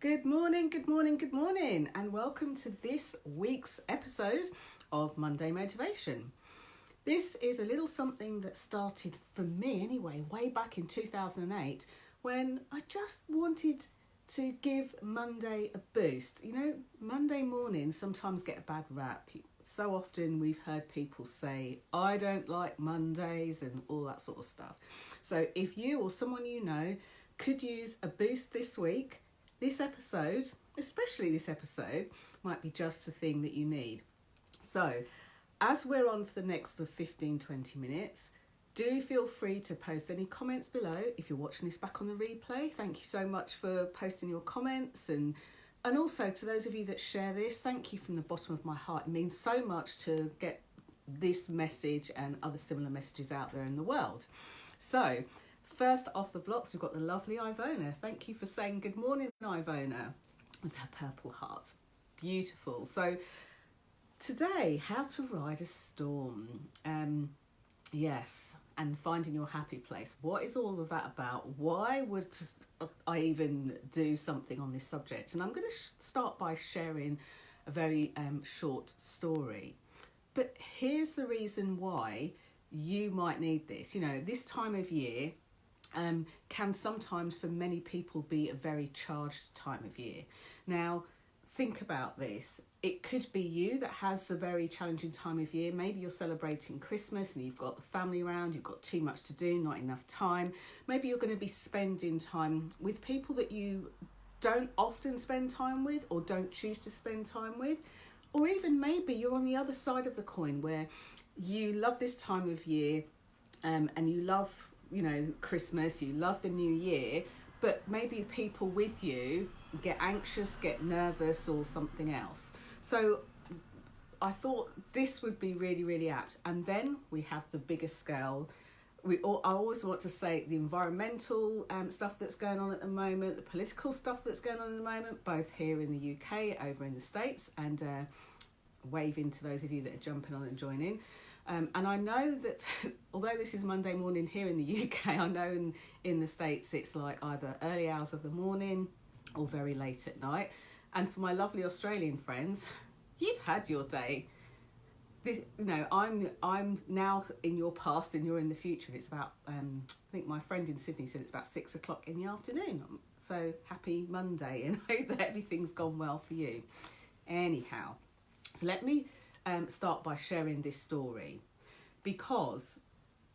Good morning, and welcome to this week's episode of Monday Motivation. This is a little something that started for me anyway, way back in 2008, when I just wanted to give Monday a boost. You know, Monday mornings sometimes get a bad rap. So often we've heard people say, I don't like Mondays and all that sort of stuff. So if you or someone you know could use a boost this week, this episode, especially this episode, might be just the thing that you need. So, as we're on for the next 15-20 minutes, do feel free to post any comments below. If you're watching this back on the replay, thank you so much for posting your comments. And also to those of you that share this, thank you from the bottom of my heart. It means so much to get this message and other similar messages out there in the world. So, first off the blocks, we've got the lovely Ivona. Thank you for saying good morning, Ivona, with her purple heart. Beautiful. So today, how to ride a storm. Yes, and finding your happy place. What is all of that about? Why would I even do something on this subject? And I'm going to start by sharing a very short story. But here's the reason why you might need this. You know, this time of year can sometimes for many people be a very charged time of year. Now, think about this. It could be you that has a very challenging time of year. Maybe you're celebrating Christmas and you've got the family around, you've got too much to do, not enough time. Maybe you're going to be spending time with people that you don't often spend time with or don't choose to spend time with. Or even maybe you're on the other side of the coin where you love this time of year and you love, you know, Christmas, you love the new year, but maybe people with you get anxious, get nervous or something else. So I thought this would be really, really apt. And then we have the bigger scale. I always want to say the environmental stuff that's going on at the moment, the political stuff that's going on at the moment, both here in the UK, over in the States, and waving to those of you that are jumping on and joining. And I know that although this is Monday morning here in the UK, I know in the States it's like either early hours of the morning or very late at night. And for my lovely Australian friends, you've had your day. You know, I'm now in your past and you're in the future. It's about, I think my friend in Sydney said it's about 6 o'clock in the afternoon. So happy Monday and I hope that everything's gone well for you. Anyhow, so let me start by sharing this story, because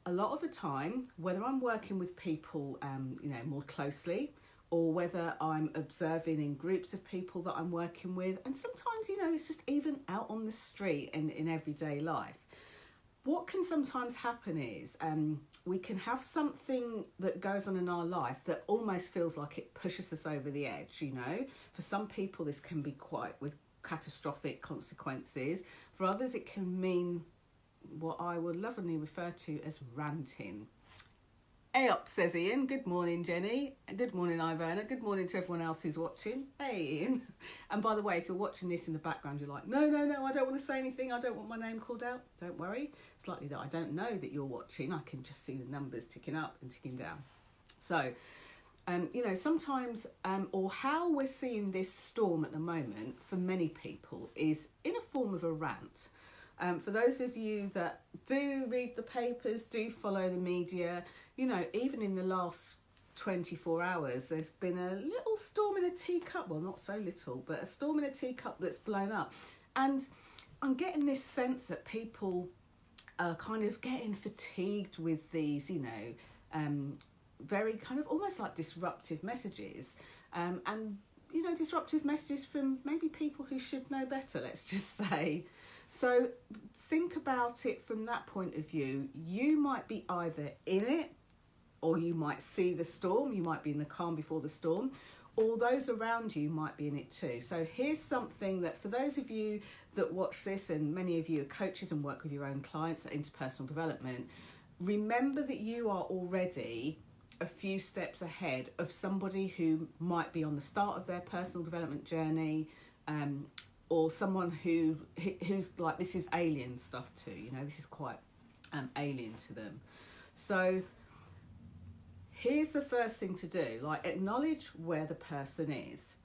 a lot of the time, whether I'm working with people you know, more closely, or whether I'm observing in groups of people that I'm working with, and sometimes, you know, it's just even out on the street in everyday life, what can sometimes happen is we can have something that goes on in our life that almost feels like it pushes us over the edge. You know, for some people this can be quite with catastrophic consequences. For others it can mean what I would lovingly refer to as ranting. Hey up, says Ian. Good morning, Jenny. Good morning, Ivona. Good morning to everyone else who's watching. Hey, Ian. And by the way, if you're watching this in the background, you're like, no, I don't want to say anything. I don't want my name called out. Don't worry. It's likely that I don't know that you're watching. I can just see the numbers ticking up and ticking down. So, you know, sometimes, or how we're seeing this storm at the moment for many people is in a form of a rant. For those of you that do read the papers, do follow the media, you know, even in the last 24 hours, there's been a little storm in a teacup. Well, not so little, but a storm in a teacup that's blown up. And I'm getting this sense that people are kind of getting fatigued with these, you know, very kind of almost like disruptive messages. And, you know, disruptive messages from maybe people who should know better, let's just say. So think about it from that point of view. You might be either in it, or you might see the storm, you might be in the calm before the storm, or those around you might be in it too. So here's something that for those of you that watch this, and many of you are coaches and work with your own clients at interpersonal development, remember that you are already a few steps ahead of somebody who might be on the start of their personal development journey, or someone who's like, this is alien stuff too, you know, this is quite alien to them. So here's the first thing to do, like acknowledge where the person is.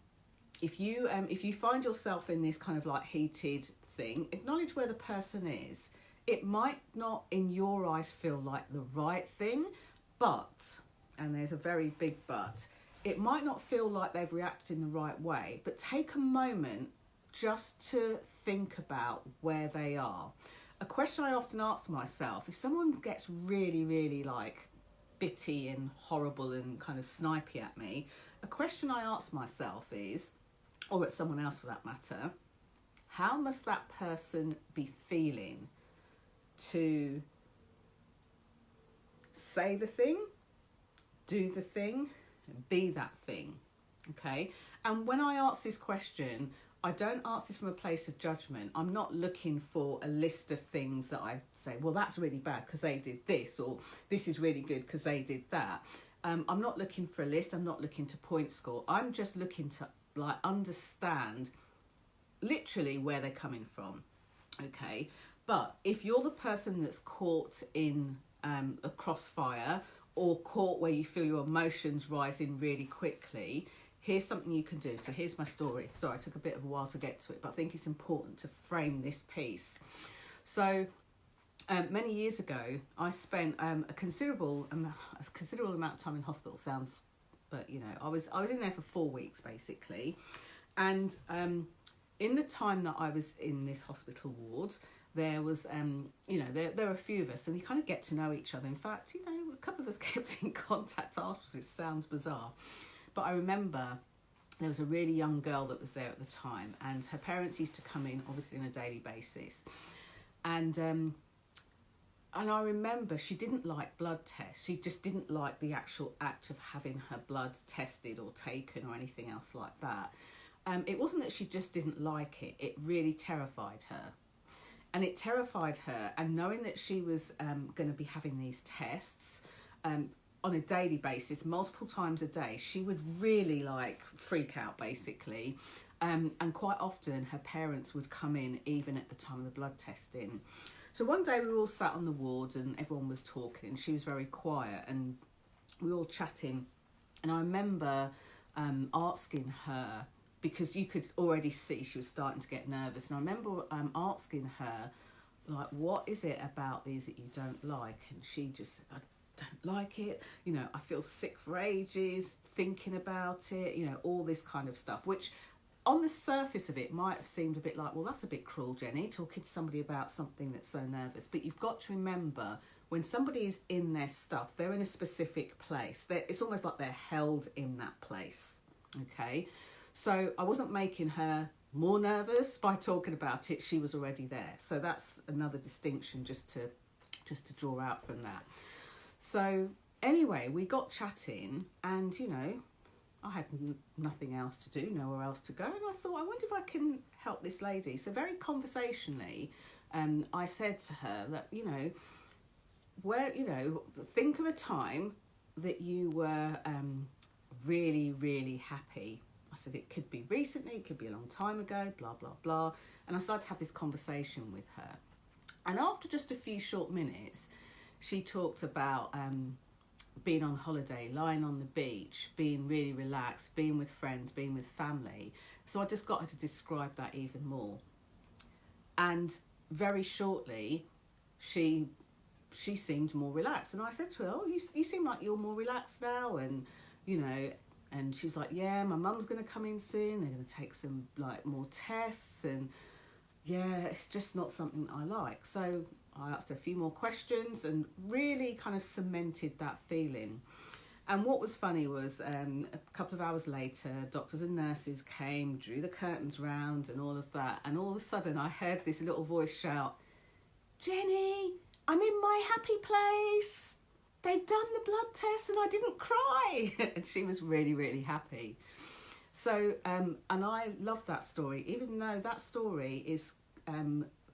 if you find yourself in this kind of like heated thing, acknowledge where the person is. It might not in your eyes feel like the right thing, but, and there's a very big but, it might not feel like they've reacted in the right way, but take a moment just to think about where they are. A question I often ask myself, if someone gets really, really like bitty and horrible and kind of snipey at me, a question I ask myself is, or at someone else for that matter, how must that person be feeling to say the thing, do the thing, be that thing, okay? And when I ask this question, I don't ask this from a place of judgment. I'm not looking for a list of things that I say, well, that's really bad because they did this, or this is really good because they did that. I'm not looking for a list. I'm not looking to point score. I'm just looking to like understand literally where they're coming from, okay? But if you're the person that's caught in a crossfire, or caught where you feel your emotions rising really quickly, here's something you can do. So here's my story. Sorry, it took a bit of a while to get to it, but I think it's important to frame this piece. So many years ago, I spent a considerable amount of time in hospital. Sounds, but you know, I was in there for 4 weeks basically, and in the time that I was in this hospital ward, there was, there were a few of us, and we kind of get to know each other. In fact, you know, a couple of us kept in contact afterwards, which sounds bizarre. But I remember there was a really young girl that was there at the time, and her parents used to come in, obviously, on a daily basis. And I remember she didn't like blood tests. She just didn't like the actual act of having her blood tested or taken or anything else like that. It wasn't that she just didn't like it. It really terrified her. And it terrified her, and knowing that she was going to be having these tests on a daily basis, multiple times a day, she would really like freak out basically. And quite often her parents would come in even at the time of the blood testing. So one day we were all sat on the ward and everyone was talking, and she was very quiet, and we were all chatting. And I remember asking her, because you could already see she was starting to get nervous. And I remember asking her, like, what is it about these that you don't like? And she just said, I don't like it. You know, I feel sick for ages thinking about it, you know, all this kind of stuff, which on the surface of it might have seemed a bit like, well, that's a bit cruel, Jenny, talking to somebody about something that's so nervous. But you've got to remember, when somebody is in their stuff, they're in a specific place. It's almost like they're held in that place, okay? So I wasn't making her more nervous by talking about it. She was already there. So that's another distinction just to draw out from that. So anyway, we got chatting, and, you know, I had nothing else to do, nowhere else to go. And I thought, I wonder if I can help this lady. So very conversationally, I said to her that, you know, think of a time that you were really, really happy. I said, it could be recently, it could be a long time ago, blah, blah, blah. And I started to have this conversation with her. And after just a few short minutes, she talked about being on holiday, lying on the beach, being really relaxed, being with friends, being with family. So I just got her to describe that even more. And very shortly, she seemed more relaxed. And I said to her, oh, you seem like you're more relaxed now. And, you know, and she's like, yeah, my mum's going to come in soon. They're going to take some like more tests. And yeah, it's just not something I like. So I asked her a few more questions and really kind of cemented that feeling. And what was funny was a couple of hours later, doctors and nurses came, drew the curtains round and all of that. And all of a sudden I heard this little voice shout, Jenny, I'm in my happy place. They've done the blood test and I didn't cry. And she was really, really happy. So, and I love that story, even though that story is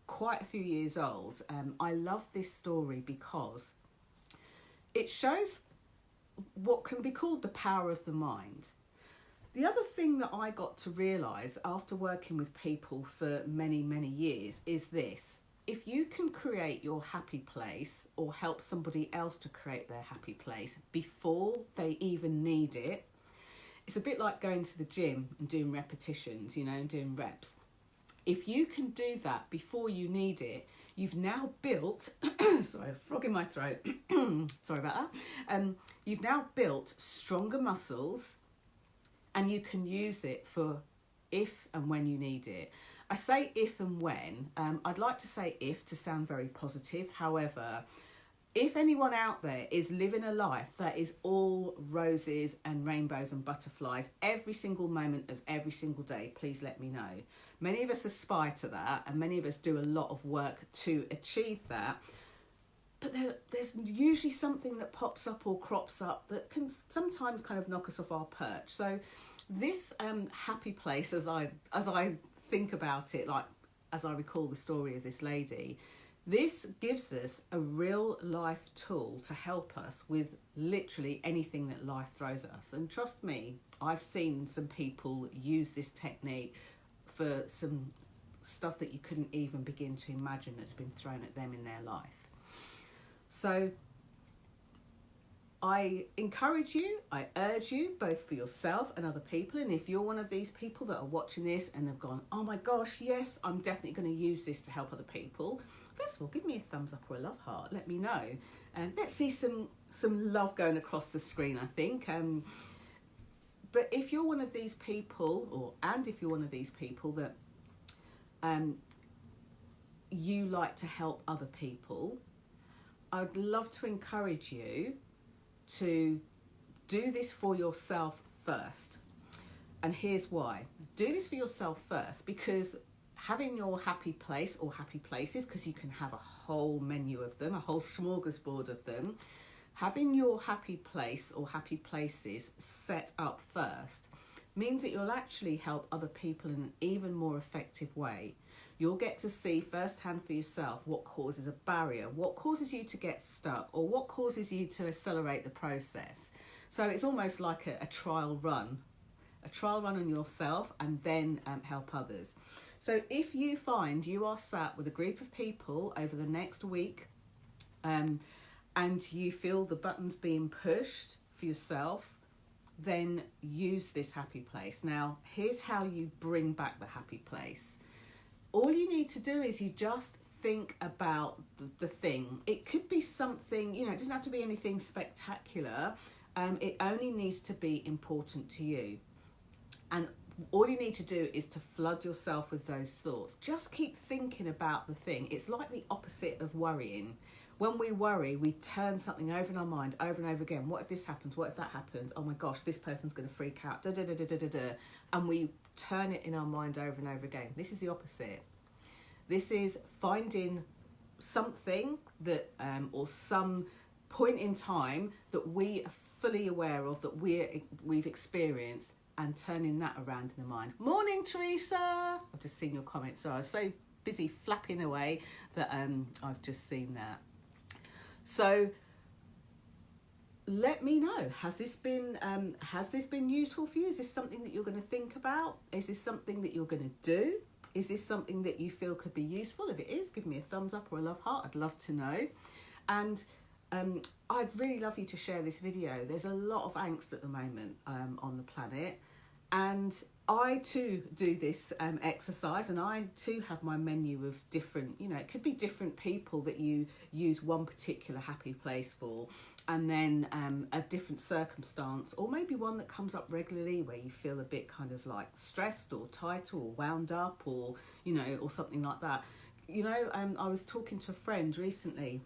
quite a few years old. I love this story because it shows what can be called the power of the mind. The other thing that I got to realise after working with people for many, many years is this. If you can create your happy place or help somebody else to create their happy place before they even need it, it's a bit like going to the gym and doing repetitions, and doing reps. If you can do that before you need it, you've now built, sorry, a frog in my throat, sorry about that. You've now built stronger muscles, and you can use it for if and when you need it. I say if and when. I'd like to say if to sound very positive. However, if anyone out there is living a life that is all roses and rainbows and butterflies every single moment of every single day, please let me know. Many of us aspire to that, and many of us do a lot of work to achieve that. But there's usually something that pops up or crops up that can sometimes kind of knock us off our perch. So this happy place, as I think about it, like as I recall the story of this lady, this gives us a real life tool to help us with literally anything that life throws at us. And trust me, I've seen some people use this technique for some stuff that you couldn't even begin to imagine that's been thrown at them in their life. So I encourage you, I urge you, both for yourself and other people. And if you're one of these people that are watching this and have gone, oh my gosh, yes, I'm definitely going to use this to help other people, first of all, give me a thumbs up or a love heart. Let me know. And let's see some love going across the screen, I think. But if you're one of these people, if you're one of these people that you like to help other people, I'd love to encourage you to do this for yourself first. And here's why. Do this for yourself first, because having your happy place or happy places, because you can have a whole menu of them, a whole smorgasbord of them, having your happy place or happy places set up first means that you'll actually help other people in an even more effective way. You'll get to see firsthand for yourself what causes a barrier, what causes you to get stuck, or what causes you to accelerate the process. So it's almost like a trial run on yourself, and then help others. So if you find you are sat with a group of people over the next week, and you feel the buttons being pushed for yourself, then use this happy place. Now, here's how you bring back the happy place. All you need to do is you just think about the thing. It could be something, it doesn't have to be anything spectacular. It only needs to be important to you. And all you need to do is to flood yourself with those thoughts. Just keep thinking about the thing. It's like the opposite of worrying. When we worry, we turn something over in our mind over and over again. What if this happens? What if that happens? Oh my gosh, this person's going to freak out. Da, da, da, da, da, da, da. And we turn it in our mind over and over again. This is the opposite. This is finding something that, or some point in time that we are fully aware of, that we've experienced, and turning that around in the mind. Morning, Teresa. I've just seen your comment. So I was so busy flapping away that I've just seen that. So let me know, has this been useful for you? Is this something that you're going to think about? Is this something that you're going to do? Is this something that you feel could be useful? If it is, give me a thumbs up or a love heart. I'd love to know. And I'd really love you to share this video. There's a lot of angst at the moment on the planet. And I too do this exercise, and I too have my menu of different, it could be different people that you use one particular happy place for, and then a different circumstance, or maybe one that comes up regularly where you feel a bit kind of like stressed or tight or wound up, or, or something like that. I was talking to a friend recently,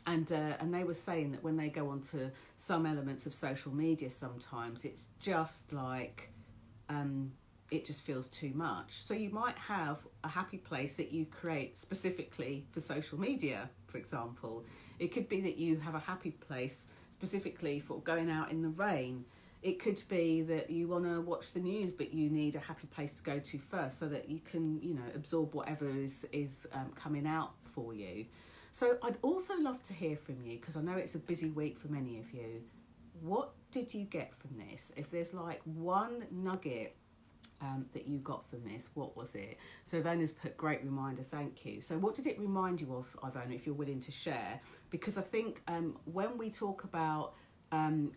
and they were saying that when they go onto some elements of social media, sometimes it's just like, it just feels too much. So you might have a happy place that you create specifically for social media, for example. It could be that you have a happy place specifically for going out in the rain. It could be that you want to watch the news, but you need a happy place to go to first so that you can, absorb whatever is coming out for you. So I'd also love to hear from you, because I know it's a busy week for many of you. What did you get from this? If there's like one nugget that you got from this, what was it? So Ivona's put, great reminder, thank you. So what did it remind you of, Ivona, if you're willing to share? Because I think when we talk about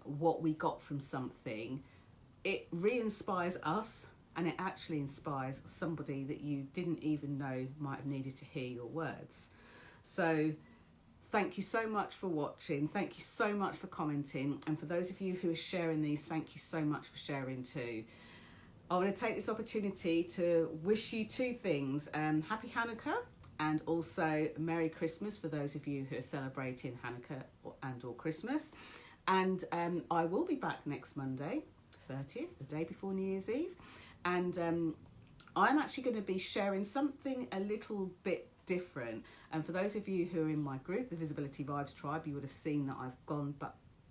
what we got from something, it re-inspires us, and it actually inspires somebody that you didn't even know might have needed to hear your words. So thank you so much for watching. Thank you so much for commenting. And for those of you who are sharing these, thank you so much for sharing too. I want to take this opportunity to wish you two things. Happy Hanukkah, and also Merry Christmas for those of you who are celebrating Hanukkah and or Christmas. And I will be back next Monday, 30th, the day before New Year's Eve. And I'm actually going to be sharing something a little bit different. And for those of you who are in my group, the Visibility Vibes Tribe, you would have seen that I've gone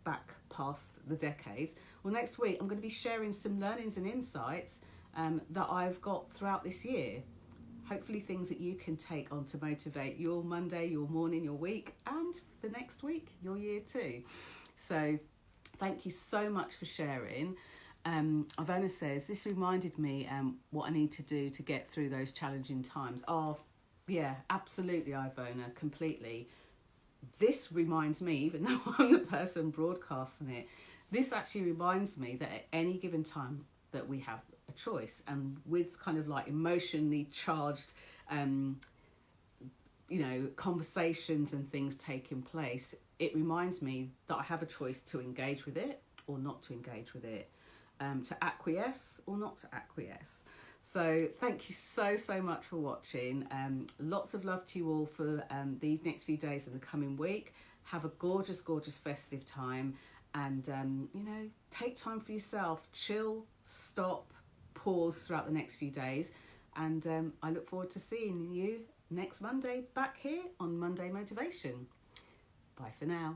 back past the decades. Well, next week I'm going to be sharing some learnings and insights that I've got throughout this year. Hopefully things that you can take on to motivate your Monday, your morning, your week, and the next week, your year too. So thank you so much for sharing. Ivona says, this reminded me what I need to do to get through those challenging times. Oh, yeah, absolutely, Ivona, completely. This reminds me, even though I'm the person broadcasting it, this actually reminds me that at any given time that we have a choice, and with kind of like emotionally charged, conversations and things taking place, it reminds me that I have a choice to engage with it or not to engage with it, to acquiesce or not to acquiesce. So thank you so much for watching. Lots of love to you all for these next few days and the coming week. Have a gorgeous festive time, and take time for yourself. Chill, stop, pause throughout the next few days, and I look forward to seeing you next Monday back here on Monday Motivation. Bye for now.